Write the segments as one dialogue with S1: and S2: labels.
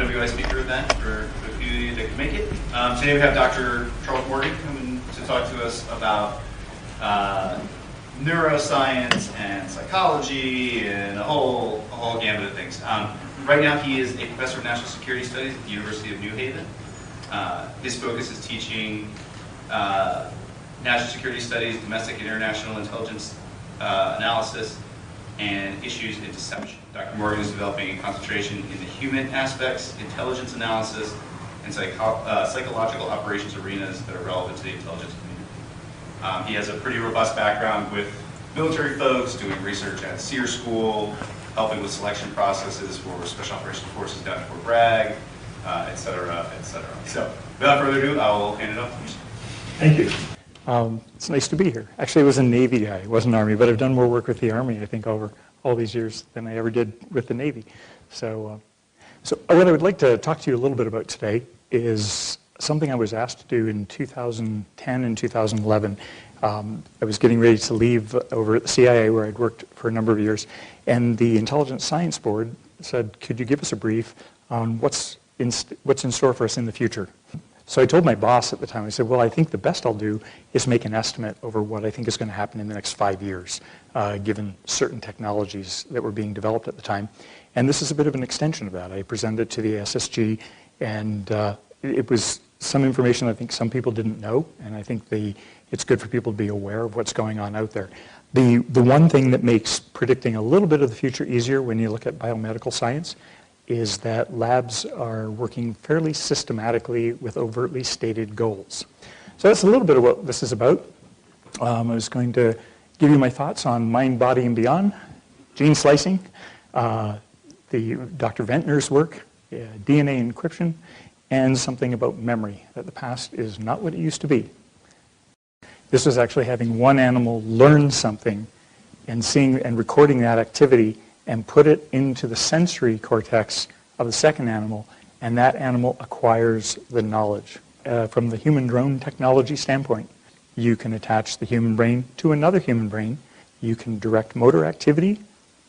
S1: WI speaker event for the few that can make it. Today we have Dr. Charles Morgan coming to talk to us about neuroscience and psychology and a whole gamut of things. Right now he is a professor of national security studies at the University of New Haven. His focus is teaching national security studies, domestic and international intelligence analysis, and issues in deception. Dr. Morgan is developing a concentration in the human aspects, intelligence analysis, and psychological operations arenas that are relevant to the intelligence community. He has a pretty robust background with military folks, doing research at SEER School, helping with selection processes for Special Operations Forces down at Fort Bragg, et cetera, et cetera. So, without further ado, I will hand it off to you.
S2: Thank you. It's nice to be here. Actually, I was a Navy guy. I wasn't Army, but I've done more work with the Army, I think, over all these years than I ever did with the Navy. So what I would like to talk to you a little bit about today is something I was asked to do in 2010 and 2011. I was getting ready to leave over at the CIA, where I'd worked for a number of years, and the Intelligence Science Board said, could you give us a brief on what's in store for us in the future? So I told my boss at the time, I said, well, I think the best I'll do is make an estimate over what I think is going to happen in the next 5 years, given certain technologies that were being developed at the time. And this is a bit of an extension of that. I presented it to the SSG, and it was some information I think some people didn't know, and I think it's good for people to be aware of what's going on out there. The one thing that makes predicting a little bit of the future easier when you look at biomedical science is that labs are working fairly systematically with overtly stated goals. So that's a little bit of what this is about. I was going to give you my thoughts on mind, body, and beyond, gene slicing, Dr. Ventnor's work, DNA encryption, and something about memory, that the past is not what it used to be. This was actually having one animal learn something and seeing and recording that activity and put it into the sensory cortex of the second animal, and that animal acquires the knowledge. From the human drone technology standpoint, you can attach the human brain to another human brain, you can direct motor activity,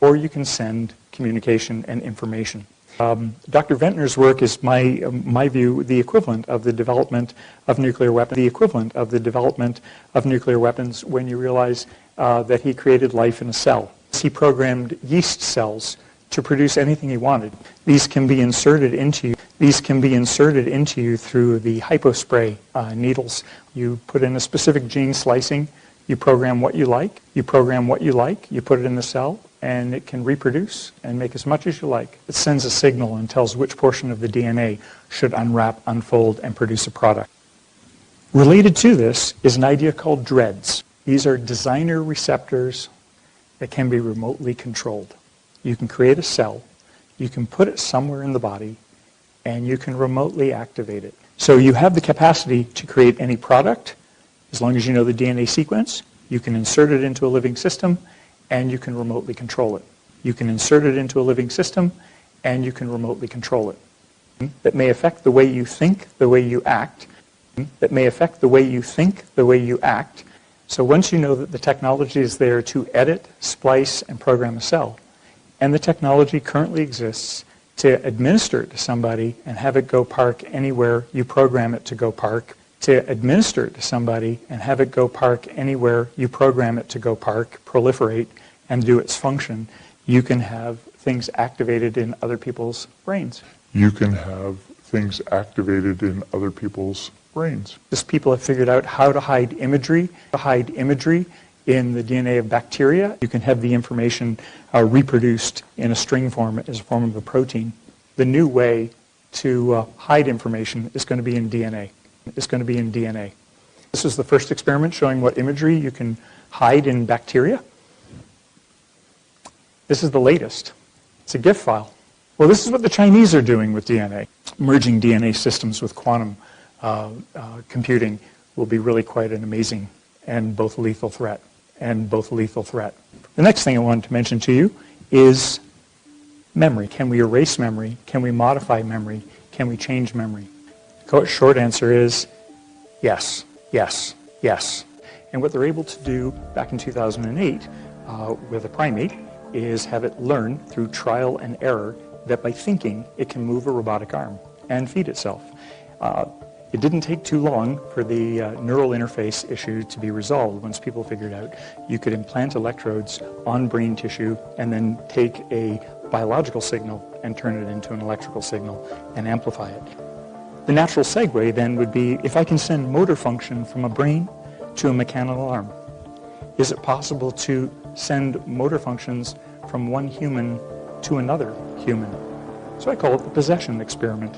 S2: or you can send communication and information. Dr. Ventnor's work is, my view, the equivalent of the development of nuclear weapons. The equivalent of the development of nuclear weapons when you realize that he created life in a cell. He programmed yeast cells to produce anything he wanted. These can be inserted into you. These can be inserted into you through the hypospray needles. You put in a specific gene slicing. You program what you like. You program what you like. You put it in the cell, and it can reproduce and make as much as you like. It sends a signal and tells which portion of the DNA should unwrap, unfold, and produce a product. Related to this is an idea called DREADS. These are designer receptors that can be remotely controlled. You can create a cell, you can put it somewhere in the body, and you can remotely activate it. So you have the capacity to create any product, as long as you know the DNA sequence. You can insert it into a living system, and you can remotely control it. You can insert it into a living system, and you can remotely control it. That may affect the way you think, the way you act. That may affect the way you think, the way you act. So once you know that the technology is there to edit, splice, and program a cell, and the technology currently exists to administer it to somebody and have it go park anywhere you program it to go park, to administer it to somebody and have it go park anywhere you program it to go park, proliferate, and do its function, you can have things activated in other people's brains.
S3: You can have things activated in other people's brains.
S2: People have figured out how to hide imagery in the DNA of bacteria. You can have the information reproduced in a string form as a form of a protein. The new way to hide information is going to be in DNA. This is the first experiment showing what imagery you can hide in bacteria. This is the latest. It's a GIF file. Well, this is what the Chinese are doing with DNA. Merging DNA systems with quantum computing will be really quite an amazing and both lethal threat. The next thing I wanted to mention to you is memory. Can we erase memory? Can we modify memory? Can we change memory? The short answer is yes, yes, yes. And what they're able to do back in 2008 with a primate is have it learn through trial and error that by thinking, it can move a robotic arm and feed itself. It didn't take too long for the neural interface issue to be resolved once people figured out you could implant electrodes on brain tissue and then take a biological signal and turn it into an electrical signal and amplify it. The natural segue then would be, if I can send motor function from a brain to a mechanical arm, is it possible to send motor functions from one human to another human? So I call it the possession experiment.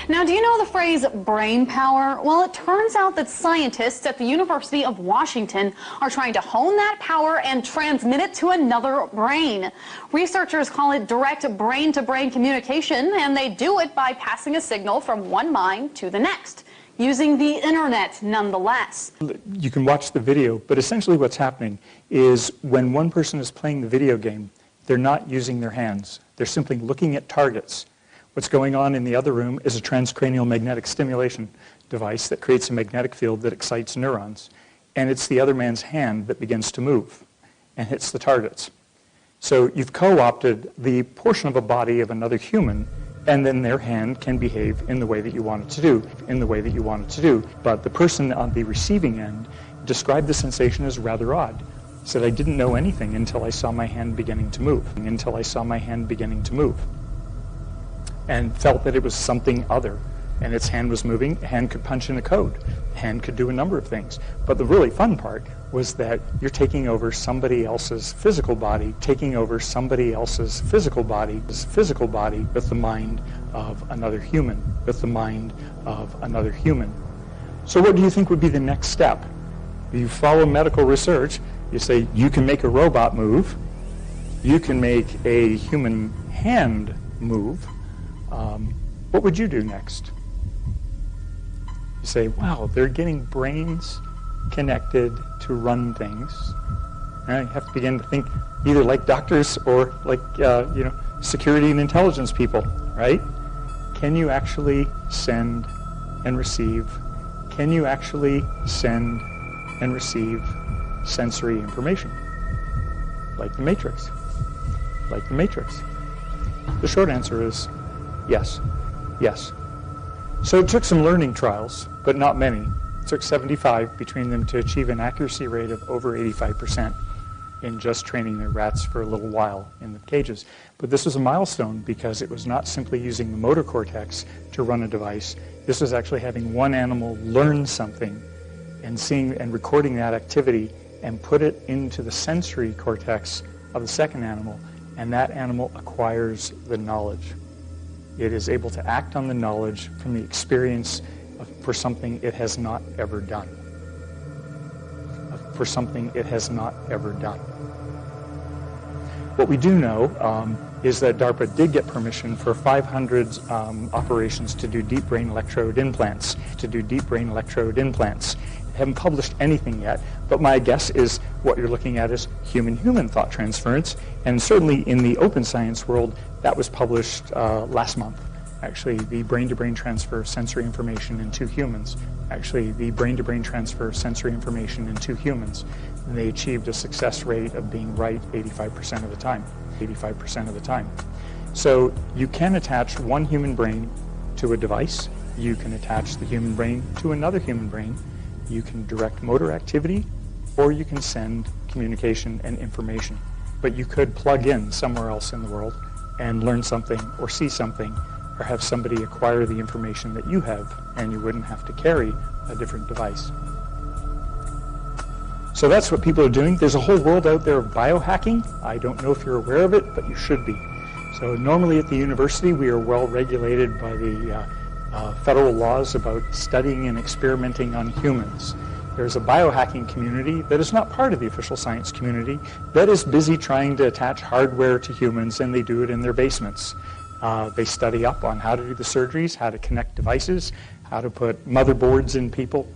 S4: Now, do you know the phrase brain power? Well, it turns out that scientists at the University of Washington are trying to hone that power and transmit it to another brain. Researchers call it direct brain-to-brain communication, and they do it by passing a signal from one mind to the next, using the internet nonetheless.
S2: You can watch the video, but essentially what's happening is when one person is playing the video game, they're not using their hands. They're simply looking at targets. What's going on in the other room is a transcranial magnetic stimulation device that creates a magnetic field that excites neurons. And it's the other man's hand that begins to move and hits the targets. So you've co-opted the portion of a body of another human, and then their hand can behave in the way that you want it to do, But the person on the receiving end described the sensation as rather odd. Said, I didn't know anything until I saw my hand beginning to move, and felt that it was something other. And its hand was moving, hand could punch in a code, hand could do a number of things. But the really fun part was that you're taking over somebody else's physical body, with the mind of another human, So what do you think would be the next step? You follow medical research, you say you can make a robot move, you can make a human hand move. What would you do next? You say, wow, they're getting brains connected to run things. Now you have to begin to think either like doctors or like security and intelligence people, right? Can you actually send and receive? Can you actually send and receive sensory information? Like the Matrix. The short answer is yes. Yes. So it took some learning trials, but not many. It took 75 between them to achieve an accuracy rate of over 85% in just training their rats for a little while in the cages. But this was a milestone because it was not simply using the motor cortex to run a device. This was actually having one animal learn something and seeing and recording that activity and put it into the sensory cortex of the second animal, and that animal acquires the knowledge. It is able to act on the knowledge from the experience for something it has not ever done. What we do know is that DARPA did get permission for 500 operations to do deep brain electrode implants. I haven't published anything yet, but my guess is what you're looking at is human-human thought transference, and certainly in the open science world, that was published last month. Actually, the brain-to-brain transfer of sensory information in two humans. And they achieved a success rate of being right 85% of the time. So you can attach one human brain to a device. You can attach the human brain to another human brain. You can direct motor activity, or you can send communication and information. But you could plug in somewhere else in the world and learn something or see something or have somebody acquire the information that you have, and you wouldn't have to carry a different device. So that's what people are doing. There's a whole world out there of biohacking. I don't know if you're aware of it, but you should be. So normally at the university, we are well regulated by the federal laws about studying and experimenting on humans. There's a biohacking community that is not part of the official science community that is busy trying to attach hardware to humans, and they do it in their basements. They study up on how to do the surgeries, how to connect devices, how to put motherboards in people,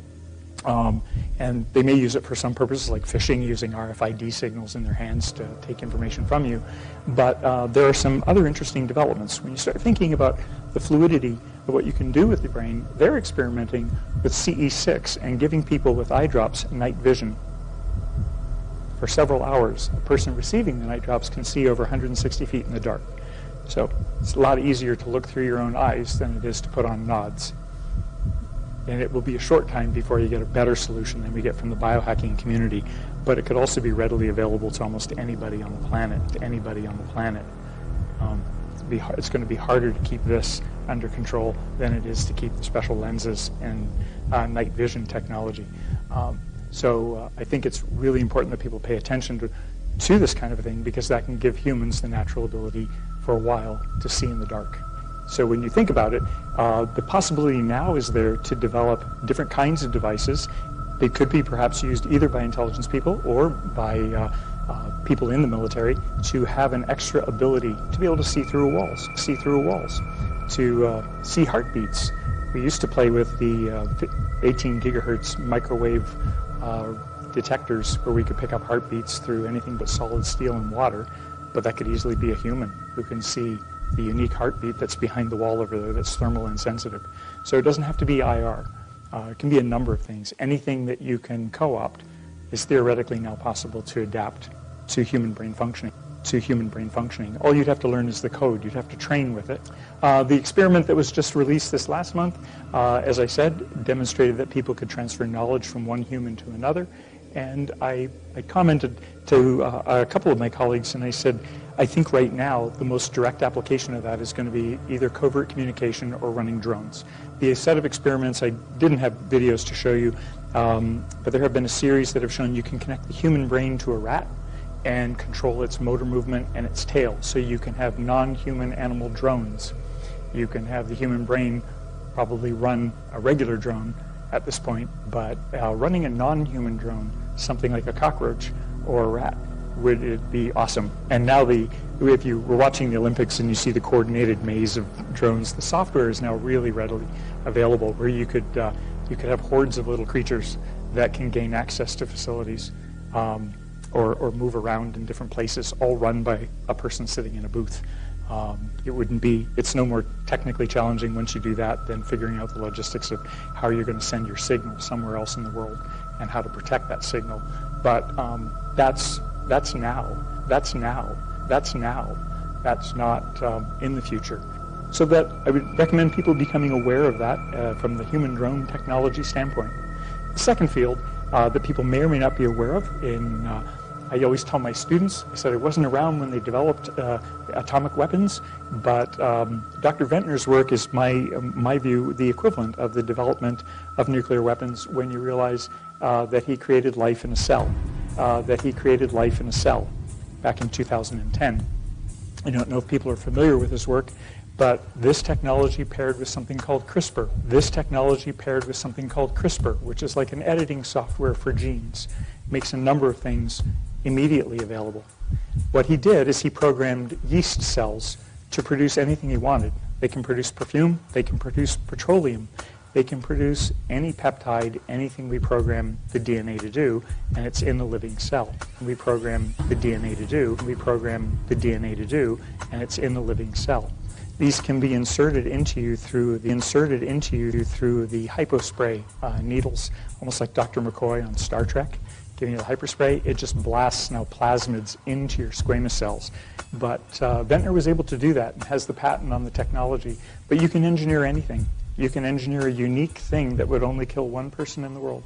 S2: And they may use it for some purposes like fishing, using RFID signals in their hands to take information from you. But there are some other interesting developments. When you start thinking about the fluidity of what you can do with the brain, they're experimenting with CE6 and giving people with eye drops night vision. For several hours, a person receiving the night drops can see over 160 feet in the dark. So it's a lot easier to look through your own eyes than it is to put on nods. And it will be a short time before you get a better solution than we get from the biohacking community. But it could also be readily available to almost anybody on the planet, It's going to be harder to keep this under control than it is to keep the special lenses and night vision technology. So I think it's really important that people pay attention to this kind of a thing, because that can give humans the natural ability for a while to see in the dark. So when you think about it, the possibility now is there to develop different kinds of devices. They could be perhaps used either by intelligence people or by people in the military to have an extra ability to be able to see through walls, to see heartbeats. We used to play with the 18 gigahertz microwave detectors where we could pick up heartbeats through anything but solid steel and water, but that could easily be a human who can see the unique heartbeat that's behind the wall over there that's thermal insensitive. So it doesn't have to be IR. It can be a number of things. Anything that you can co-opt is theoretically now possible to adapt to human brain functioning. All you'd have to learn is the code. You'd have to train with it. The experiment that was just released this last month, as I said, demonstrated that people could transfer knowledge from one human to another. And I commented to a couple of my colleagues, and I said, I think right now the most direct application of that is going to be either covert communication or running drones. The set of experiments, I didn't have videos to show you, but there have been a series that have shown you can connect the human brain to a rat and control its motor movement and its tail. So you can have non-human animal drones. You can have the human brain probably run a regular drone at this point, but running a non-human drone, something like a cockroach or a rat, would it be awesome. And now if you were watching the Olympics and you see the coordinated maze of drones, the software is now really readily available, where you could have hordes of little creatures that can gain access to facilities or move around in different places, all run by a person sitting in a booth. It's no more technically challenging once you do that than figuring out the logistics of how you're going to send your signal somewhere else in the world and how to protect that signal. But that's now. That's not in the future. So that I would recommend people becoming aware of that from the human drone technology standpoint. The second field that people may or may not be aware of, I always tell my students, I said I wasn't around when they developed atomic weapons, but Dr. Ventnor's work is, my view, the equivalent of the development of nuclear weapons when you realize that he created life in a cell, back in 2010. I don't know if people are familiar with his work, but this technology paired with something called CRISPR, which is like an editing software for genes, makes a number of things immediately available. What he did is he programmed yeast cells to produce anything he wanted. They can produce perfume, they can produce petroleum, they can produce any peptide, anything we program the DNA to do, and it's in the living cell. We program the DNA to do, and it's in the living cell. These can be inserted into you through the hypospray needles, almost like Dr. McCoy on Star Trek. Giving you the hyperspray, it just blasts now plasmids into your squamous cells. But Ventnor was able to do that and has the patent on the technology. But you can engineer anything. You can engineer a unique thing that would only kill one person in the world.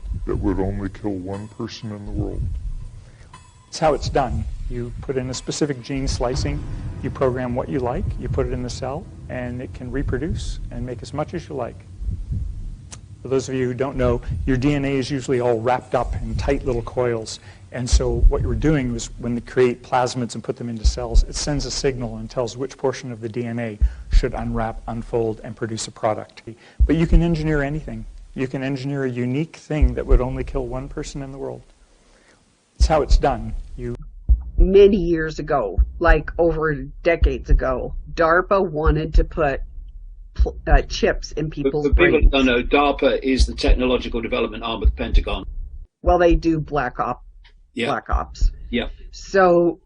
S2: It's how it's done. You put in a specific gene slicing, you program what you like, you put it in the cell, and it can reproduce and make as much as you like. For those of you who don't know, your DNA is usually all wrapped up in tight little coils. And so what you were doing was when they create plasmids and put them into cells, it sends a signal and tells which portion of the DNA should unwrap, unfold, and produce a product. But you can engineer anything. You can engineer a unique thing that would only kill one person in the world. It's how it's done.
S5: Many years ago, like over decades ago, DARPA wanted to put chips in people's
S6: For people
S5: brains.
S6: who don't know, DARPA is the technological development arm of the Pentagon.
S5: Well, they do Black Ops.
S6: Yeah.
S5: So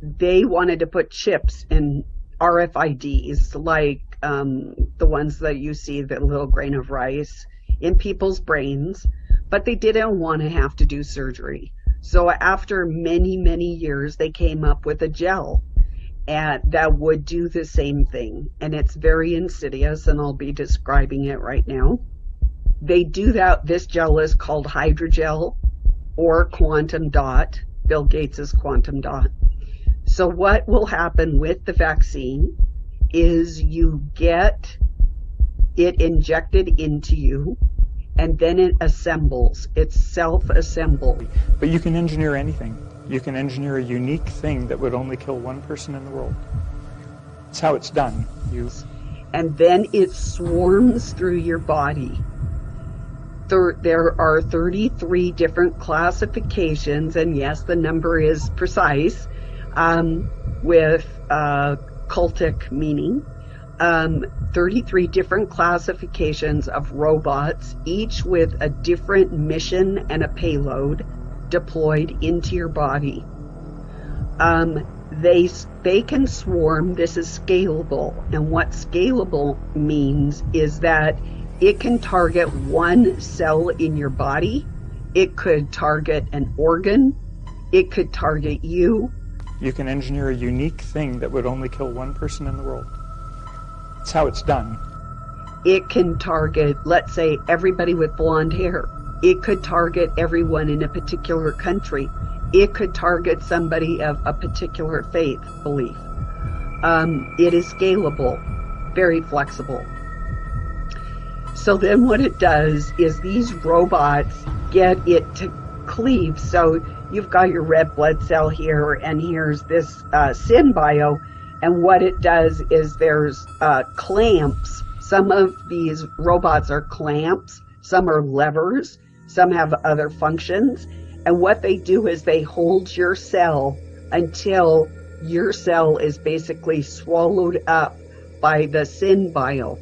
S5: they wanted to put chips in RFIDs, like the ones that you see, the little grain of rice, in people's brains, but they didn't want to have to do surgery. So after many, many years, they came up with a gel and that would do the same thing. And it's very insidious, and I'll be describing it right now. They do that. This gel is called hydrogel or quantum dot, Bill Gates' quantum dot. So what will happen with the vaccine is you get it injected into you, and then it assembles. It's self-assembled.
S2: But you can engineer anything. You can engineer a unique thing that would only kill one person in the world. That's how it's done.
S5: And then it swarms through your body. There are 33 different classifications, and yes, the number is precise, with cultic meaning. 33 different classifications of robots, each with a different mission and a payload deployed into your body. They can swarm. This is scalable, and what scalable means is that it can target one cell in your body. It could target an organ. It could target you.
S2: You can engineer a unique thing that would only kill one person in the world. That's how it's done.
S5: It can target, let's say, everybody with blonde hair. It could target everyone in a particular country. It could target somebody of a particular faith belief. It is scalable, very flexible. So then what it does is these robots get it to cleave. So you've got your red blood cell here, and here's this SynBio. And what it does is there's clamps. Some of these robots are clamps. Some are levers. Some have other functions. And what they do is they hold your cell until your cell is basically swallowed up by the SynBio.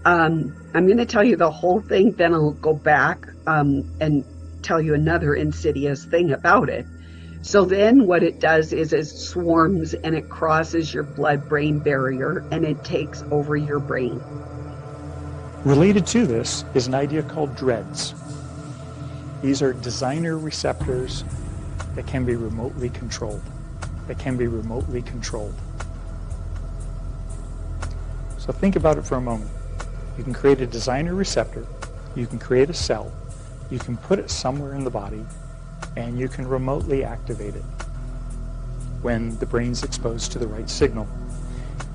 S5: I'm going to tell you the whole thing, then I'll go back and tell you another insidious thing about it. So then what it does is it swarms and it crosses your blood-brain barrier and it takes over your brain.
S2: Related to this is an idea called DREADS. These are designer receptors that can be remotely controlled. So think about it for a moment. You can create a designer receptor, you can create a cell, you can put it somewhere in the body, and you can remotely activate it when the brain's exposed to the right signal.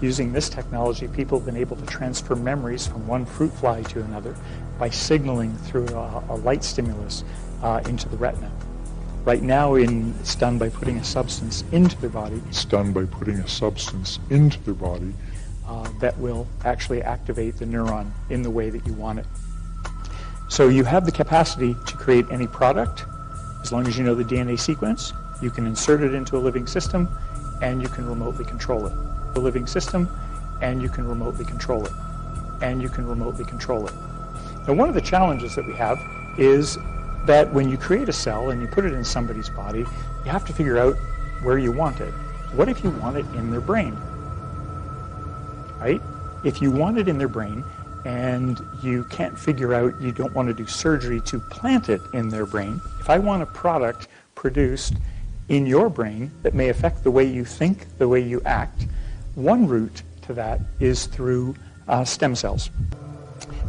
S2: Using this technology, people have been able to transfer memories from one fruit fly to another by signaling through a light stimulus into the retina. Right now, it's done by putting a substance into their body. That will actually activate the neuron in the way that you want it. So you have the capacity to create any product. As long as you know the DNA sequence, you can insert it into a living system and you can remotely control it. Now, one of the challenges that we have is that when you create a cell and you put it in somebody's body, you have to figure out where you want it. What if you want it in their brain? Right? If you want it in their brain and you can't figure out, you don't want to do surgery to plant it in their brain. If I want a product produced in your brain that may affect the way you think, the way you act, one route to that is through stem cells.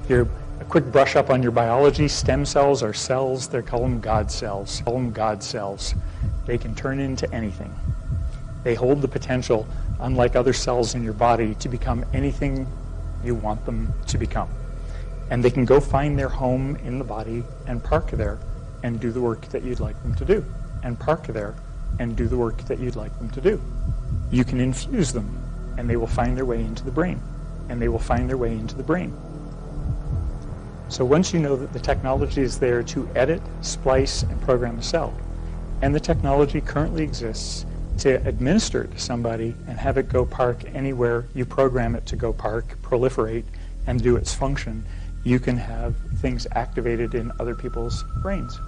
S2: Here, a quick brush up on your biology. Stem cells are cells, they call them God cells. They can turn into anything. They hold the potential, unlike other cells in your body, to become anything you want them to become. And they can go find their home in the body and park there and do the work that you'd like them to do. You can infuse them and they will find their way into the brain. So once you know that the technology is there to edit, splice, and program a cell, and the technology currently exists to administer it to somebody and have it go park anywhere you program it to go park, proliferate, and do its function, you can have things activated in other people's brains.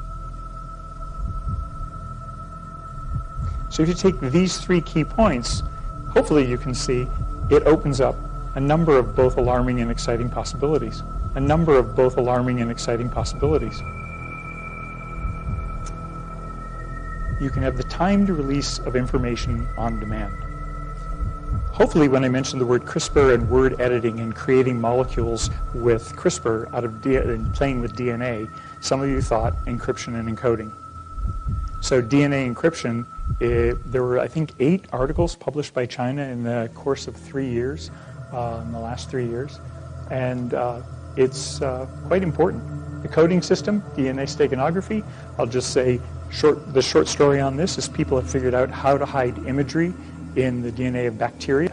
S2: So if you take these 3 key points, hopefully you can see it opens up a number of both alarming and exciting possibilities. A number of both alarming and exciting possibilities. You can have the timed release of information on demand. Hopefully when I mentioned the word CRISPR and word editing and creating molecules with CRISPR out of and playing with DNA, some of you thought encryption and encoding. So DNA encryption, there were I think 8 articles published by China in the course of 3 years, in the last 3 years, and it's quite important. The coding system, DNA steganography, I'll just say the short story on this is people have figured out how to hide imagery in the DNA of bacteria,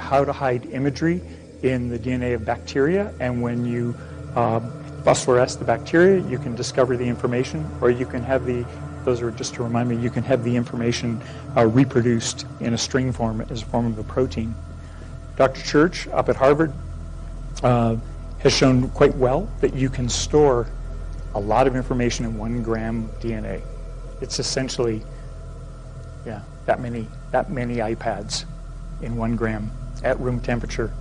S2: and when you phosphoresce the bacteria, you can discover the information, or you can have those are just to remind me, you can have the information reproduced in a string form as a form of a protein. Dr. Church up at Harvard has shown quite well that you can store a lot of information in 1 gram DNA. It's essentially, that many iPads in 1 gram at room temperature.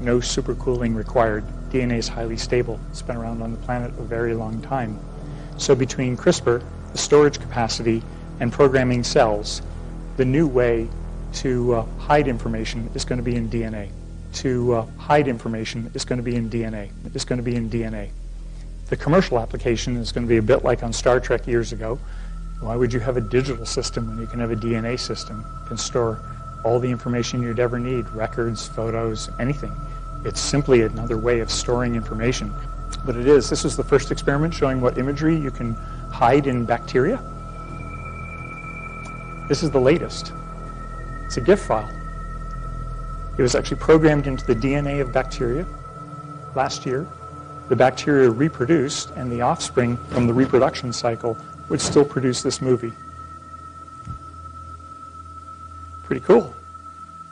S2: No supercooling required. DNA is highly stable. It's been around on the planet a very long time. So between CRISPR, the storage capacity, and programming cells, the new way to hide information is going to be in DNA. The commercial application is going to be a bit like on Star Trek years ago. Why would you have a digital system when you can have a DNA system? You can store all the information you'd ever need, records, photos, anything. It's simply another way of storing information. But this was the first experiment showing what imagery you can hide in bacteria. This is the latest. It's a GIF file. It was actually programmed into the DNA of bacteria last year. The bacteria reproduced, and the offspring from the reproduction cycle would still produce this movie. Pretty cool.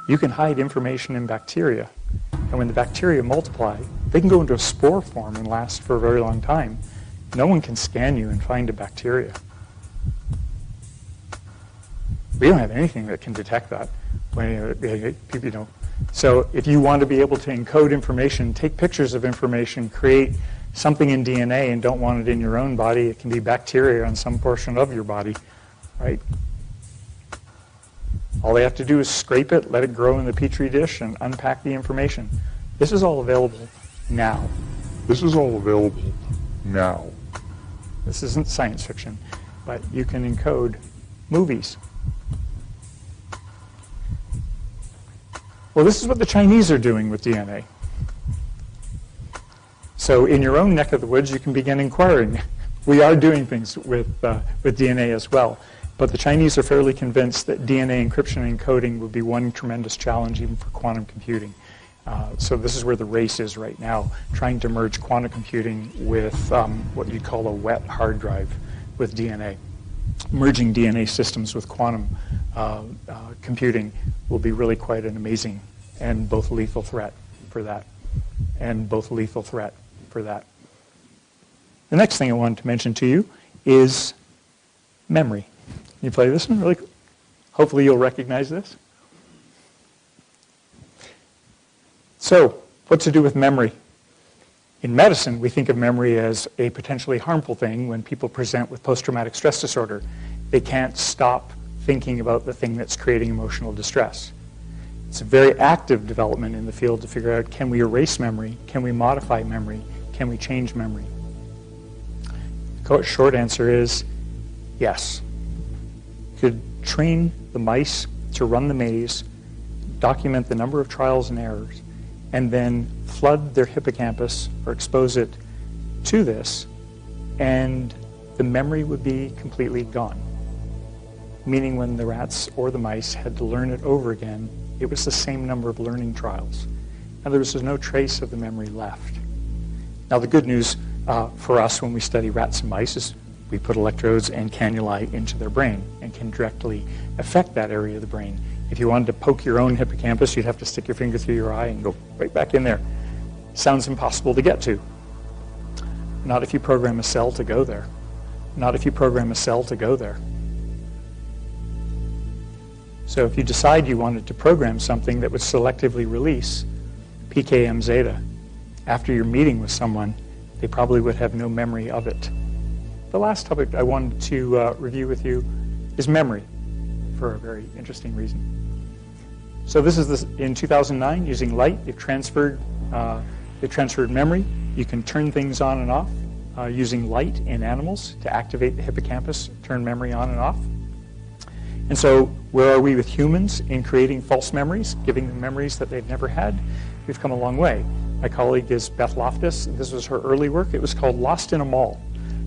S2: You can hide information in bacteria, and when the bacteria multiply, they can go into a spore form and last for a very long time. No one can scan you and find a bacteria. We don't have anything that can detect that. So if you want to be able to encode information, take pictures of information, create something in DNA and don't want it in your own body, it can be bacteria on some portion of your body, right? All they have to do is scrape it, let it grow in the Petri dish, and unpack the information. This is all available now. This isn't science fiction, but you can encode movies. Well, this is what the Chinese are doing with DNA. So in your own neck of the woods, you can begin inquiring. We are doing things with DNA as well. But the Chinese are fairly convinced that DNA encryption and encoding would be one tremendous challenge even for quantum computing. So this is where the race is right now, trying to merge quantum computing with what you'd call a wet hard drive with DNA. Merging DNA systems with quantum computing will be really quite an amazing and both lethal threat for that. The next thing I wanted to mention to you is memory. Can you play this one really quick? Hopefully you'll recognize this. So, what to do with memory? In medicine, we think of memory as a potentially harmful thing when people present with post-traumatic stress disorder. They can't stop thinking about the thing that's creating emotional distress. It's a very active development in the field to figure out, can we erase memory? Can we modify memory? Can we change memory? The short answer is yes. You could train the mice to run the maze, document the number of trials and errors, and then flood their hippocampus or expose it to this, and the memory would be completely gone. Meaning when the rats or the mice had to learn it over again, it was the same number of learning trials. And there was no trace of the memory left. Now the good news for us when we study rats and mice is we put electrodes and cannulae into their brain and can directly affect that area of the brain If you wanted to poke your own hippocampus, you'd have to stick your finger through your eye and go right back in there. Sounds impossible to get to. Not if you program a cell to go there. Not if you program a cell to go there. So if you decide you wanted to program something that would selectively release PKM zeta after your meeting with someone, they probably would have no memory of it. The last topic I wanted to review with you is memory, for a very interesting reason. So this is in 2009, using light, they've transferred memory. You can turn things on and off using light in animals to activate the hippocampus, turn memory on and off. And so where are we with humans in creating false memories, giving them memories that they've never had? We've come a long way. My colleague is Beth Loftus. This was her early work. It was called Lost in a Mall.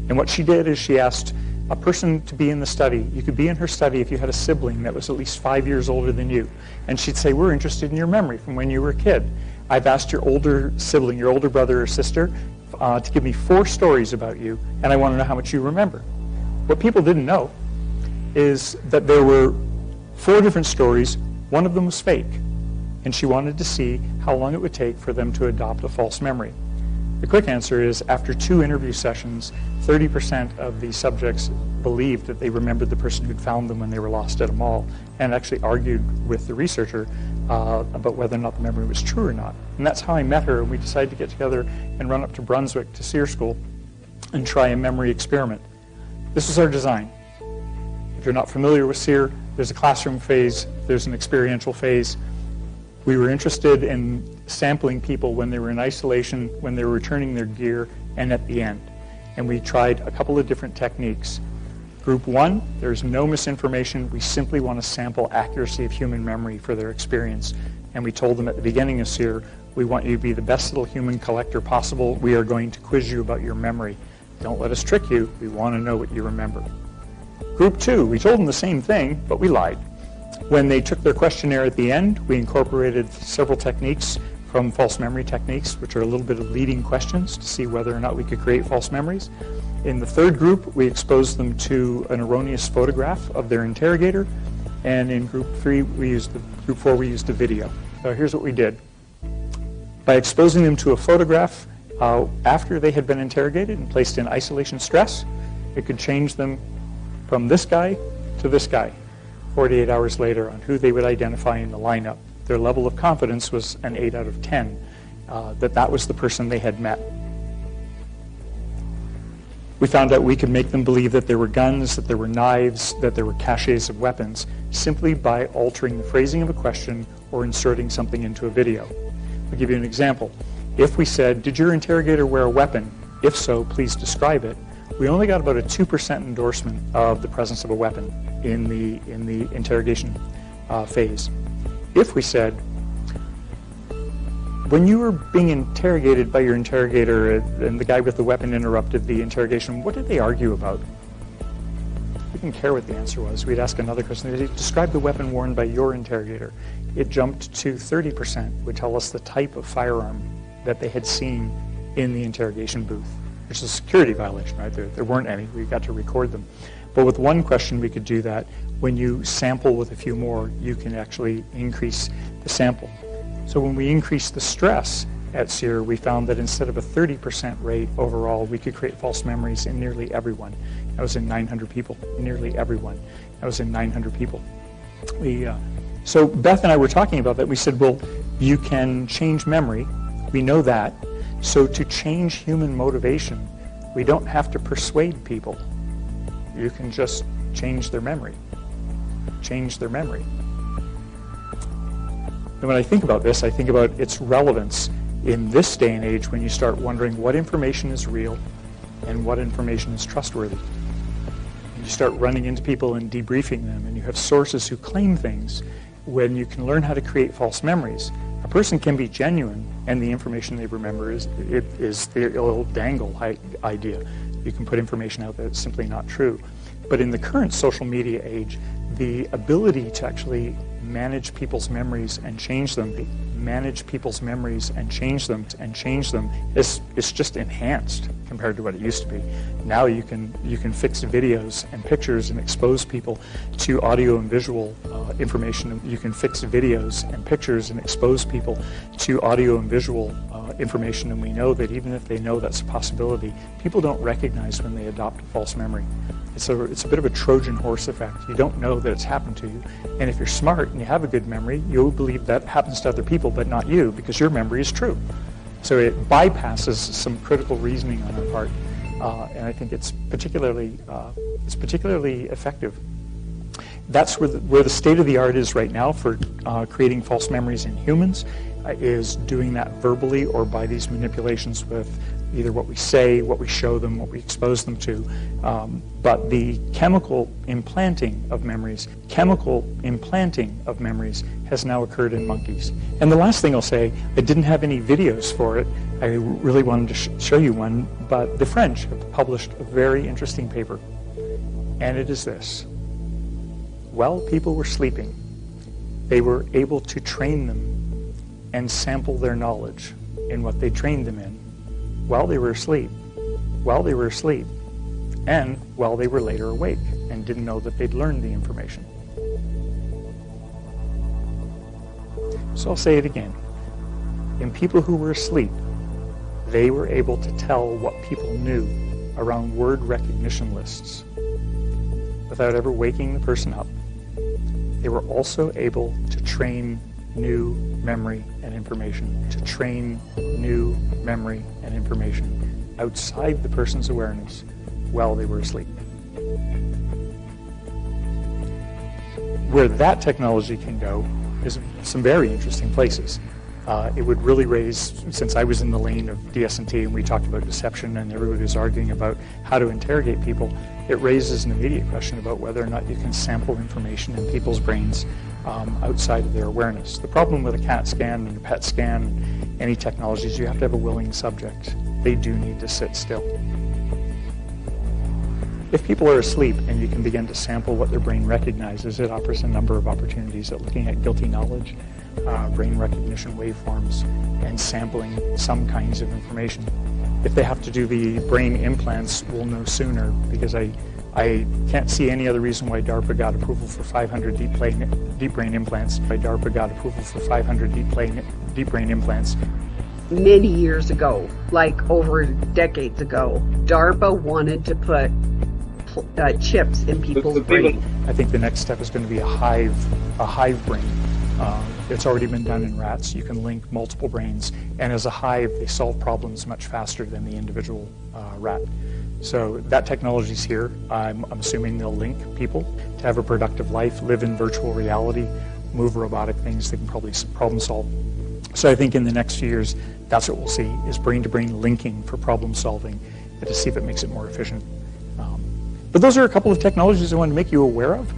S2: And what she did is she asked a person to be in the study. You could be in her study if you had a sibling that was at least 5 years older than you. And she'd say, we're interested in your memory from when you were a kid. I've asked your older sibling, your older brother or sister, to give me 4 stories about you, and I want to know how much you remember. What people didn't know is that there were 4 different stories. One of them was fake, and she wanted to see how long it would take for them to adopt a false memory. The quick answer is, after 2 interview sessions, 30% of the subjects believed that they remembered the person who'd found them when they were lost at a mall, and actually argued with the researcher about whether or not the memory was true or not. And that's how I met her, and we decided to get together and run up to Brunswick to SEER School and try a memory experiment. This is our design. If you're not familiar with SEER, there's a classroom phase, there's an experiential phase. We were interested in sampling people when they were in isolation, when they were returning their gear, and at the end. And we tried a couple of different techniques. Group 1, there's no misinformation. We simply want to sample accuracy of human memory for their experience. And we told them at the beginning of SEER, we want you to be the best little human collector possible. We are going to quiz you about your memory. Don't let us trick you. We want to know what you remember. Group 2, we told them the same thing, but we lied. When they took their questionnaire at the end, we incorporated several techniques from false memory techniques, which are a little bit of leading questions to see whether or not we could create false memories. In the third group, we exposed them to an erroneous photograph of their interrogator. And in group 4, we used a video. So here's what we did. By exposing them to a photograph after they had been interrogated and placed in isolation stress, it could change them from this guy to this guy 48 hours later on who they would identify in the lineup. Their level of confidence was an 8 out of 10, that was the person they had met. We found out we could make them believe that there were guns, that there were knives, that there were caches of weapons, simply by altering the phrasing of a question or inserting something into a video. I'll give you an example. If we said, did your interrogator wear a weapon? If so, please describe it. We only got about a 2% endorsement of the presence of a weapon in the interrogation phase. If we said, when you were being interrogated by your interrogator and the guy with the weapon interrupted the interrogation, what did they argue about? We didn't care what the answer was. We'd ask another question. They'd describe the weapon worn by your interrogator. It jumped to 30%, would tell us the type of firearm that they had seen in the interrogation booth, which is a security violation, right? There weren't any. We got to record them. But with one question, we could do that. When you sample with a few more, you can actually increase the sample. So when we increased the stress at SEER, we found that instead of a 30% rate overall, we could create false memories in nearly everyone. That was in 900 people, nearly everyone. That was in 900 people. So Beth and I were talking about that. We said, well, you can change memory. We know that. So to change human motivation, we don't have to persuade people. You can just change their memory. Change their memory. And when I think about this, I think about its relevance in this day and age when you start wondering what information is real and what information is trustworthy. And you start running into people and debriefing them, and you have sources who claim things. When you can learn how to create false memories, a person can be genuine, and the information they remember is the old dangle idea. You can put information out that's simply not true. But in the current social media age, the ability to actually manage people's memories and change them manage people's memories and change them is just enhanced compared to what it used to be. Now you can fix videos and pictures and expose people to audio and visual information. You can fix videos and pictures and expose people to audio and visual information, and we know that even if they know that's a possibility, people don't recognize when they adopt a false memory. It's a bit of a Trojan horse effect. You don't know that it's happened to you, and if you're smart and you have a good memory, you'll believe that happens to other people but not you, because your memory is true. So it bypasses some critical reasoning on our part, and I think it's particularly effective. That's where the state of the art is right now for creating false memories in humans, is doing that verbally or by these manipulations with either what we say, what we show them, what we expose them to. But the chemical implanting of memories has now occurred in monkeys. And the last thing I'll say, I didn't have any videos for it. I really wanted to show you one, but the French have published a very interesting paper. And it is this. While people were sleeping, they were able to train them and sample their knowledge in what they trained them in while they were asleep, and while they were later awake and didn't know that they'd learned the information. So I'll say it again. In people who were asleep, they were able to tell what people knew around word recognition lists without ever waking the person up. They were also able to train new memory and information, outside the person's awareness while they were asleep. Where that technology can go is some very interesting places. It would really raise, since I was in the lane of DS&T and we talked about deception and everybody was arguing about how to interrogate people, it raises an immediate question about whether or not you can sample information in people's brains outside of their awareness. The problem with a CAT scan and a PET scan and any technology is you have to have a willing subject. They do need to sit still. If people are asleep and you can begin to sample what their brain recognizes, it offers a number of opportunities at looking at guilty knowledge, brain recognition waveforms, and sampling some kinds of information. If they have to do the brain implants, we'll know sooner, because I can't see any other reason why DARPA got approval for 500 deep brain implants.
S5: Many years ago, like over decades ago, DARPA wanted to put chips in people's brains.
S2: I think the next step is going to be a hive brain. It's already been done in rats. You can link multiple brains, and as a hive, they solve problems much faster than the individual rat. So that technology's here. I'm assuming they'll link people to have a productive life, live in virtual reality, move robotic things. They can probably problem solve. So I think in the next few years, that's what we'll see, is brain-to-brain linking for problem solving, and to see if it makes it more efficient. But those are a couple of technologies I wanted to make you aware of.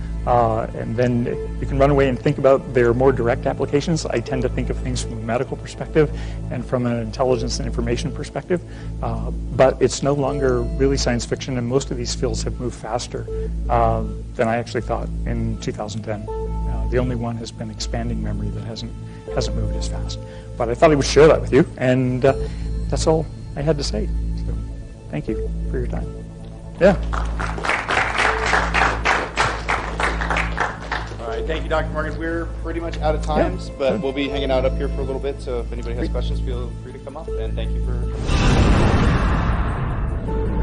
S2: And then you can run away and think about their more direct applications. I tend to think of things from a medical perspective and from an intelligence and information perspective. But it's no longer really science fiction, and most of these fields have moved faster than I actually thought in 2010. The only one has been expanding memory that hasn't moved as fast. But I thought I would share that with you, and that's all I had to say. So thank you for your time. Yeah.
S7: Thank you, Dr. Morgan. We're pretty much out of times, but we'll be hanging out up here for a little bit, so if anybody has questions, feel free to come up, and thank you for coming.